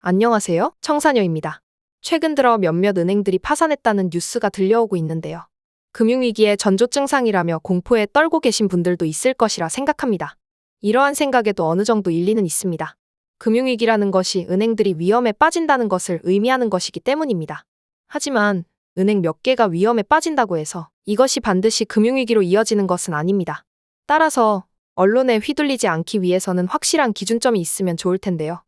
안녕하세요. 청사녀입니다. 최근 들어 몇몇 은행들이 파산했다는 뉴스가 들려오고 있는데요. 금융위기의 전조 증상이라며 공포에 떨고 계신 분들도 있을 것이라 생각합니다. 이러한 생각에도 어느 정도 일리는 있습니다. 금융위기라는 것이 은행들이 위험에 빠진다는 것을 의미하는 것이기 때문입니다. 하지만 은행 몇 개가 위험에 빠진다고 해서 이것이 반드시 금융위기로 이어지는 것은 아닙니다. 따라서 언론에 휘둘리지 않기 위해서는 확실한 기준점이 있으면 좋을 텐데요.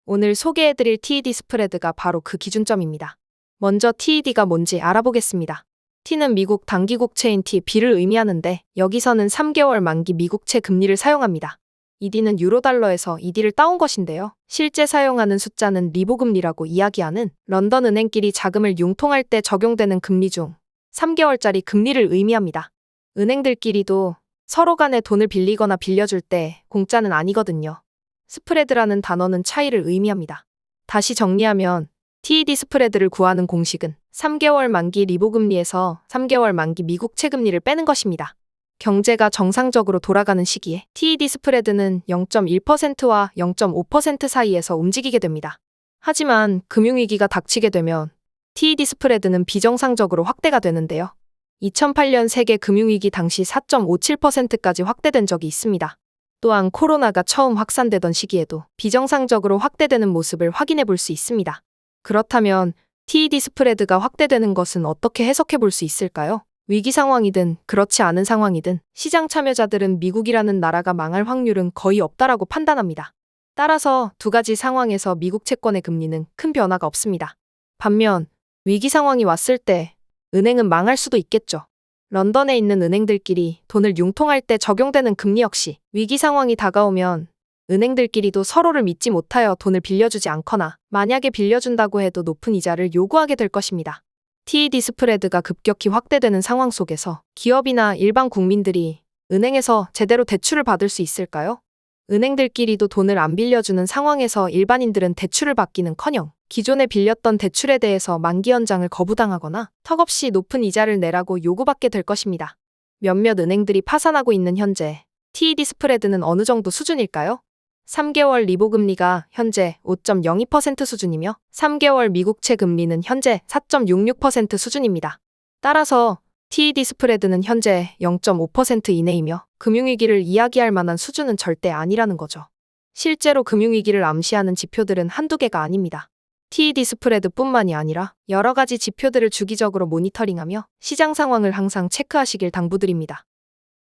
오늘 소개해드릴 TED 스프레드가 바로 그 기준점입니다. 먼저 TED가 뭔지 알아보겠습니다. T는 미국 단기국채인 T-B를 의미하는데 여기서는 3개월 만기 미국채 금리를 사용합니다. ED는 유로달러에서 ED를 따온 것인데요. 실제 사용하는 숫자는 리보금리라고 이야기하는 런던 은행끼리 자금을 융통할 때 적용되는 금리 중 3개월짜리 금리를 의미합니다. 은행들끼리도 서로 간에 돈을 빌리거나 빌려줄 때 공짜는 아니거든요. 스프레드라는 단어는 차이를 의미합니다. 다시 정리하면 TED 스프레드를 구하는 공식은 3개월 만기 리보금리에서 3개월 만기 미국채 금리를 빼는 것입니다. 경제가 정상적으로 돌아가는 시기에 TED 스프레드는 0.1%와 0.5% 사이에서 움직이게 됩니다. 하지만 금융위기가 닥치게 되면 TED 스프레드는 비정상적으로 확대가 되는데요. 2008년 세계 금융위기 당시 4.57%까지 확대된 적이 있습니다. 또한 코로나가 처음 확산되던 시기에도 비정상적으로 확대되는 모습을 확인해 볼 수 있습니다. 그렇다면 TED 스프레드가 확대되는 것은 어떻게 해석해 볼 수 있을까요? 위기 상황이든 그렇지 않은 상황이든 시장 참여자들은 미국이라는 나라가 망할 확률은 거의 없다라고 판단합니다. 따라서 두 가지 상황에서 미국 채권의 금리는 큰 변화가 없습니다. 반면 위기 상황이 왔을 때 은행은 망할 수도 있겠죠. 런던에 있는 은행들끼리 돈을 융통할 때 적용되는 금리 역시 위기 상황이 다가오면 은행들끼리도 서로를 믿지 못하여 돈을 빌려주지 않거나 만약에 빌려준다고 해도 높은 이자를 요구하게 될 것입니다. TED 스프레드가 급격히 확대되는 상황 속에서 기업이나 일반 국민들이 은행에서 제대로 대출을 받을 수 있을까요? 은행들끼리도 돈을 안 빌려주는 상황에서 일반인들은 대출을 받기는커녕 기존에 빌렸던 대출에 대해서 만기 연장을 거부당하거나 턱없이 높은 이자를 내라고 요구받게 될 것입니다. 몇몇 은행들이 파산하고 있는 현재 TED 스프레드는 어느 정도 수준일까요? 3개월 리보금리가 현재 5.02% 수준이며 3개월 미국채 금리는 현재 4.66% 수준입니다. 따라서 TED 스프레드는 현재 0.5% 이내이며 금융위기를 이야기할 만한 수준은 절대 아니라는 거죠. 실제로 금융위기를 암시하는 지표들은 한두 개가 아닙니다. TED 스프레드뿐만이 아니라 여러 가지 지표들을 주기적으로 모니터링하며 시장 상황을 항상 체크하시길 당부드립니다.